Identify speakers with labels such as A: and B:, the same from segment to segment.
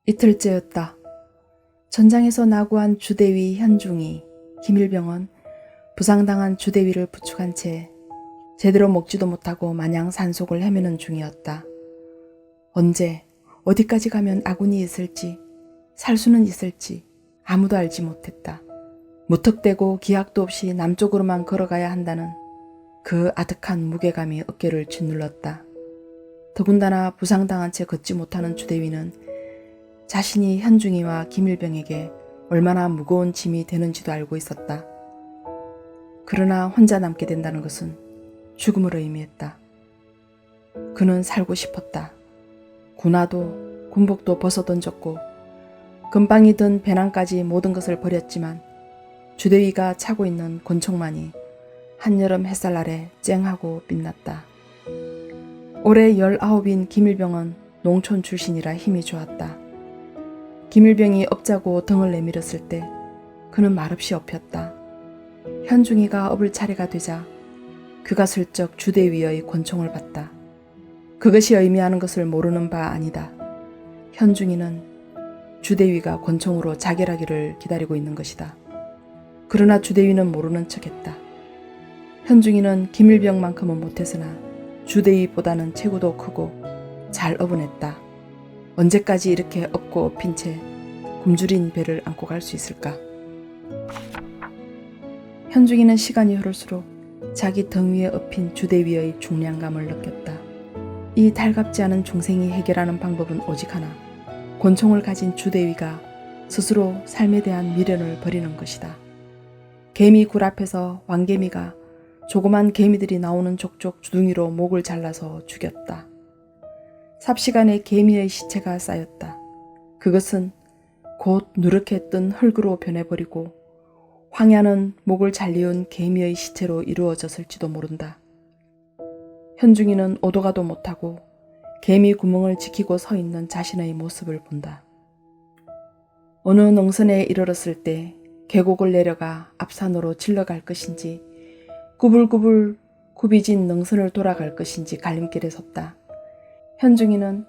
A: 이틀째였다. 전장에서 나고한 주대위 현중이, 김일병은 부상당한 주대위를 부축한 채 제대로 먹지도 못하고 마냥 산속을 헤매는 중이었다. 언제 어디까지 가면 아군이 있을지, 살 수는 있을지 아무도 알지 못했다. 무턱대고 기약도 없이 남쪽으로만 걸어가야 한다는 그 아득한 무게감이 어깨를 짓눌렀다. 더군다나 부상당한 채 걷지 못하는 주대위는 자신이 현중이와 김일병에게 얼마나 무거운 짐이 되는지도 알고 있었다. 그러나 혼자 남게 된다는 것은 죽음을 의미했다. 그는 살고 싶었다. 군화도 군복도 벗어던졌고 금방이 든 배낭까지 모든 것을 버렸지만 주대위가 차고 있는 권총만이 한여름 햇살 아래 쨍하고 빛났다. 올해 19인 김일병은 농촌 출신이라 힘이 좋았다. 김일병이 업자고 등을 내밀었을 때 그는 말없이 업혔다. 현중이가 업을 차례가 되자 그가 슬쩍 주대위의 권총을 봤다. 그것이 의미하는 것을 모르는 바 아니다. 현중이는 주대위가 권총으로 자결하기를 기다리고 있는 것이다. 그러나 주대위는 모르는 척했다. 현중이는 김일병만큼은 못했으나 주대위보다는 체구도 크고 잘 업은 했다. 언제까지 이렇게 업고 업힌 채 굶주린 배를 안고 갈 수 있을까? 현중이는 시간이 흐를수록 자기 등 위에 업힌 주대위의 중량감을 느꼈다. 이 달갑지 않은 중생이 해결하는 방법은 오직 하나. 권총을 가진 주대위가 스스로 삶에 대한 미련을 버리는 것이다. 개미 굴 앞에서 왕개미가 조그만 개미들이 나오는 족족 주둥이로 목을 잘라서 죽였다. 삽시간에 개미의 시체가 쌓였다. 그것은 곧 누렇게 뜬 흙으로 변해버리고 황야는 목을 잘리운 개미의 시체로 이루어졌을지도 모른다. 현중이는 오도가도 못하고 개미 구멍을 지키고 서 있는 자신의 모습을 본다. 어느 능선에 이르렀을 때 계곡을 내려가 앞산으로 질러갈 것인지 구불구불 굽이진 능선을 돌아갈 것인지 갈림길에 섰다. 현중이는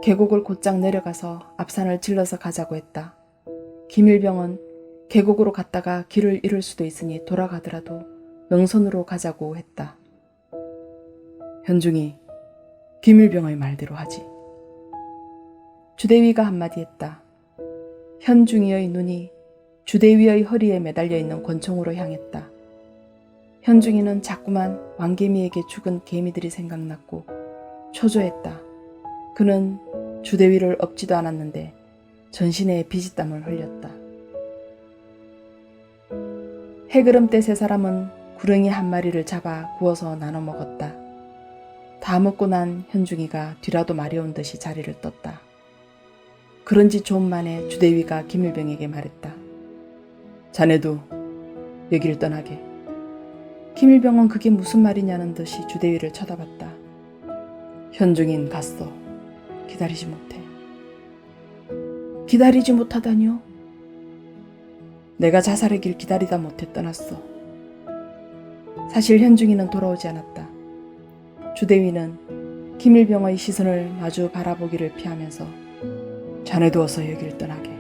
A: 계곡을 곧장 내려가서 앞산을 질러서 가자고 했다. 김일병은 계곡으로 갔다가 길을 잃을 수도 있으니 돌아가더라도 능선으로 가자고 했다. 현중이 김일병의 말대로 하지. 주대위가 한마디 했다. 현중이의 눈이 주대위의 허리에 매달려 있는 권총으로 향했다. 현중이는 자꾸만 왕개미에게 죽은 개미들이 생각났고 초조했다. 그는 주대위를 업지도 않았는데 전신에 비지땀을 흘렸다. 해그름 때 세 사람은 구렁이 한 마리를 잡아 구워서 나눠 먹었다. 다 먹고 난 현중이가 뒤라도 마려운 듯이 자리를 떴다. 그런지 좀 만에 주대위가 김일병에게 말했다. 자네도 여기를 떠나게. 김일병은 그게 무슨 말이냐는 듯이 주대위를 쳐다봤다. 현중인 갔어. 기다리지 못해. 기다리지 못하다니요? 내가 자살하길 기다리다 못해 떠났어. 사실 현중이는 돌아오지 않았다. 주대위는 김일병의 시선을 마주 바라보기를 피하면서 자네도 어서 여기를 떠나게.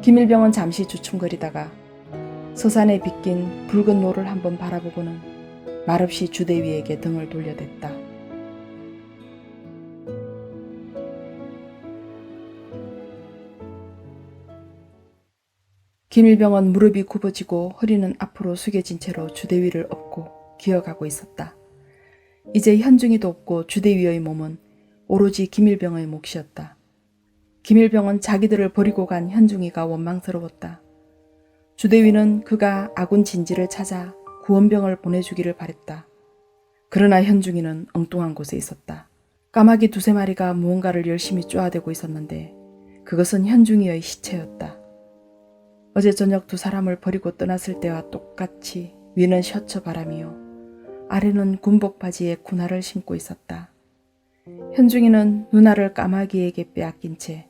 A: 김일병은 잠시 주춤거리다가 서산에 빗긴 붉은 노를 한번 바라보고는 말없이 주대위에게 등을 돌려댔다. 김일병은 무릎이 굽어지고 허리는 앞으로 숙여진 채로 주대위를 업고 기어가고 있었다. 이제 현중이도 없고 주대위의 몸은 오로지 김일병의 몫이었다. 김일병은 자기들을 버리고 간 현중이가 원망스러웠다. 주대위는 그가 아군 진지를 찾아 구원병을 보내주기를 바랬다. 그러나 현중이는 엉뚱한 곳에 있었다. 까마귀 두세 마리가 무언가를 열심히 쪼아대고 있었는데 그것은 현중이의 시체였다. 어제 저녁 두 사람을 버리고 떠났을 때와 똑같이 위는 셔츠 바람이요 아래는 군복 바지에 군화를 신고 있었다. 현중이는 누나를 까마귀에게 빼앗긴 채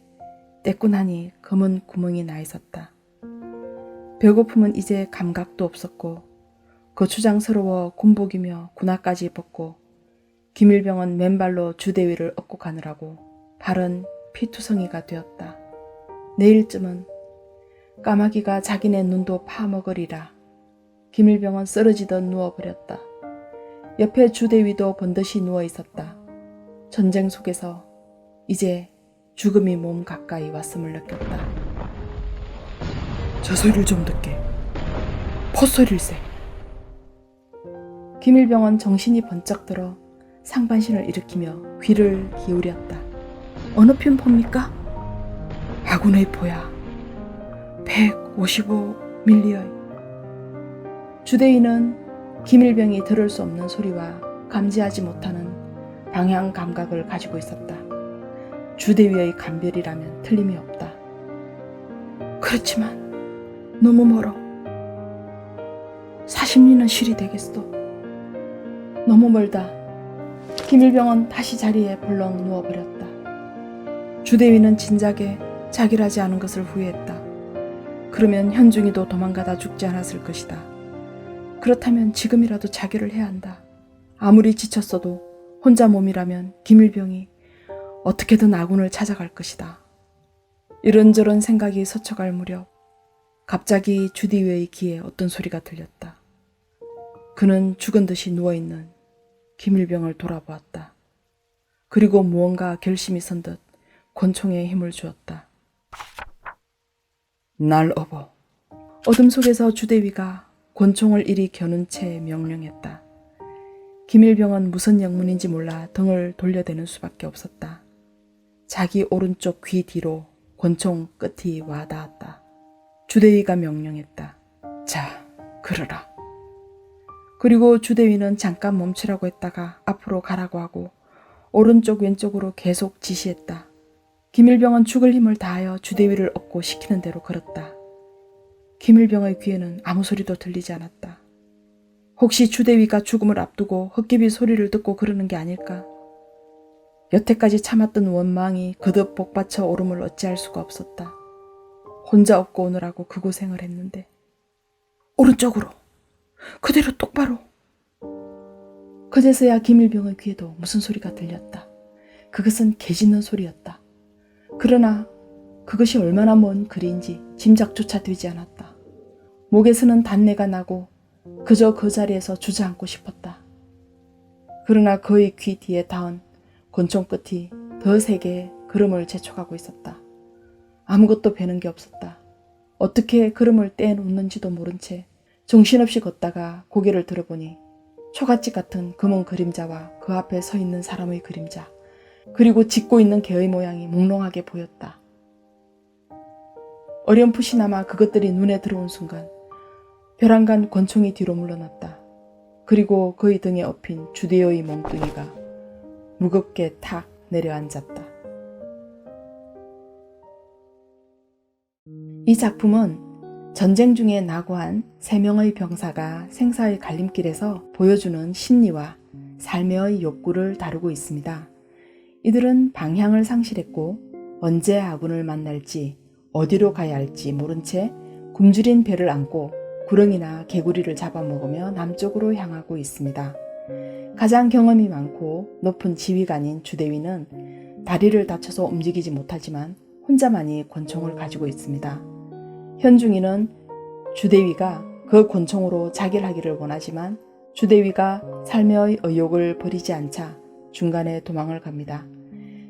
A: 떼꾸나니 검은 구멍이 나 있었다. 배고픔은 이제 감각도 없었고 거추장스러워 군복이며 군화까지 벗고 김일병은 맨발로 주대위를 업고 가느라고 발은 피투성이가 되었다. 내일쯤은 까마귀가 자기네 눈도 파먹으리라. 김일병은 쓰러지듯 누워버렸다. 옆에 주대위도 번듯이 누워 있었다. 전쟁 속에서 이제 죽음이 몸 가까이 왔음을 느꼈다. 저 소리를 좀 듣게. 포소리일세. 김일병은 정신이 번쩍 들어 상반신을 일으키며 귀를 기울였다. 어느 편 포입니까? 아군의 포야. 155밀리의. 주대위는 김일병이 들을 수 없는 소리와 감지하지 못하는 방향 감각을 가지고 있었다. 주대위의 감별이라면 틀림이 없다. 그렇지만 너무 멀어. 40리는 실이 되겠어. 너무 멀다. 김일병은 다시 자리에 벌렁 누워버렸다. 주대위는 진작에 자기를 하지 않은 것을 후회했다. 그러면 현중이도 도망가다 죽지 않았을 것이다. 그렇다면 지금이라도 자결을 해야 한다. 아무리 지쳤어도 혼자 몸이라면 김일병이 어떻게든 아군을 찾아갈 것이다. 이런저런 생각이 스쳐갈 무렵 갑자기 주대위의 귀에 어떤 소리가 들렸다. 그는 죽은 듯이 누워있는 김일병을 돌아보았다. 그리고 무언가 결심이 선 듯 권총에 힘을 주었다. 날 업어. 어둠 속에서 주대위가 권총을 이리 겨눈 채 명령했다. 김일병은 무슨 영문인지 몰라 등을 돌려대는 수밖에 없었다. 자기 오른쪽 귀 뒤로 권총 끝이 와 닿았다. 주대위가 명령했다. 자, 그러라. 그리고 주대위는 잠깐 멈추라고 했다가 앞으로 가라고 하고 오른쪽 왼쪽으로 계속 지시했다. 김일병은 죽을 힘을 다하여 주대위를 업고 시키는 대로 걸었다. 김일병의 귀에는 아무 소리도 들리지 않았다. 혹시 주대위가 죽음을 앞두고 헛개비 소리를 듣고 그러는 게 아닐까? 여태까지 참았던 원망이 거듭 복받쳐 오름을 어찌할 수가 없었다. 혼자 업고 오느라고 그 고생을 했는데. 오른쪽으로! 그대로 똑바로! 그제서야 김일병의 귀에도 무슨 소리가 들렸다. 그것은 개 짖는 소리였다. 그러나 그것이 얼마나 먼 거리인지 짐작조차 되지 않았다. 목에서는 단내가 나고 그저 그 자리에서 주저앉고 싶었다. 그러나 그의 귀 뒤에 닿은 권총 끝이 더 세게 걸음을 재촉하고 있었다. 아무것도 배는 게 없었다. 어떻게 걸음을 떼놓는지도 모른 채 정신없이 걷다가 고개를 들어보니 초가집 같은 검은 그림자와 그 앞에 서 있는 사람의 그림자, 그리고 짖고 있는 개의 모양이 몽롱하게 보였다. 어렴풋이나마 그것들이 눈에 들어온 순간 벼랑간 권총이 뒤로 물러났다. 그리고 그의 등에 엎인 주대위의 몽둥이가 무겁게 탁 내려앉았다. 이 작품은 전쟁 중에 낙오한 3명의 병사가 생사의 갈림길에서 보여주는 심리와 삶의 욕구를 다루고 있습니다. 이들은 방향을 상실했고 언제 아군을 만날지 어디로 가야 할지 모른 채 굶주린 배를 안고 구렁이나 개구리를 잡아먹으며 남쪽으로 향하고 있습니다. 가장 경험이 많고 높은 지휘관인 주대위는 다리를 다쳐서 움직이지 못하지만 혼자만이 권총을 가지고 있습니다. 현중이는 주대위가 그 권총으로 자결하기를 원하지만 주대위가 삶의 의욕을 버리지 않자 중간에 도망을 갑니다.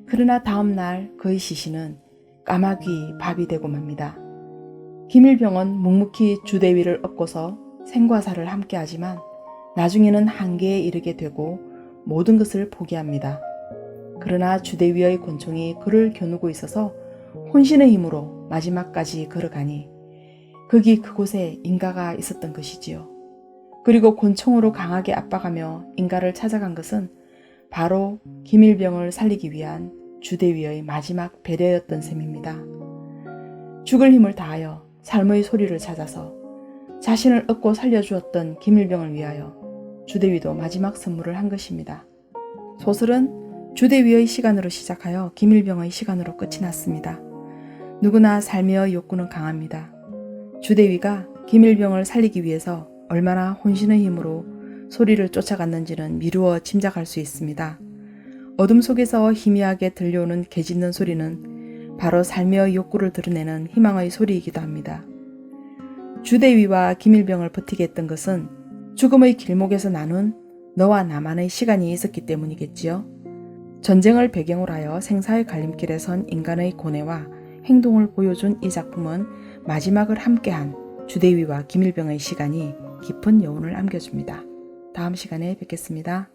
A: 그러나 다음 날 그의 시신은 까마귀 밥이 되고 맙니다. 김일병은 묵묵히 주대위를 업고서 생과사를 함께 하지만 나중에는 한계에 이르게 되고 모든 것을 포기합니다. 그러나 주대위의 권총이 그를 겨누고 있어서 혼신의 힘으로 마지막까지 걸어가니 거기 그곳에 인가가 있었던 것이지요. 그리고 권총으로 강하게 압박하며 인가를 찾아간 것은 바로 김일병을 살리기 위한 주대위의 마지막 배려였던 셈입니다. 죽을 힘을 다하여 삶의 소리를 찾아서 자신을 얻고 살려주었던 김일병을 위하여 주대위도 마지막 선물을 한 것입니다. 소설은 주대위의 시간으로 시작하여 김일병의 시간으로 끝이 났습니다. 누구나 삶의 욕구는 강합니다. 주대위가 김일병을 살리기 위해서 얼마나 혼신의 힘으로 소리를 쫓아갔는지는 미루어 짐작할 수 있습니다. 어둠 속에서 희미하게 들려오는 개 짖는 소리는 바로 삶의 욕구를 드러내는 희망의 소리이기도 합니다. 주대위와 김일병을 버티게 했던 것은 죽음의 길목에서 나눈 너와 나만의 시간이 있었기 때문이겠지요. 전쟁을 배경으로 하여 생사의 갈림길에 선 인간의 고뇌와 행동을 보여준 이 작품은 마지막을 함께한 주대위와 김일병의 시간이 깊은 여운을 남겨줍니다. 다음 시간에 뵙겠습니다.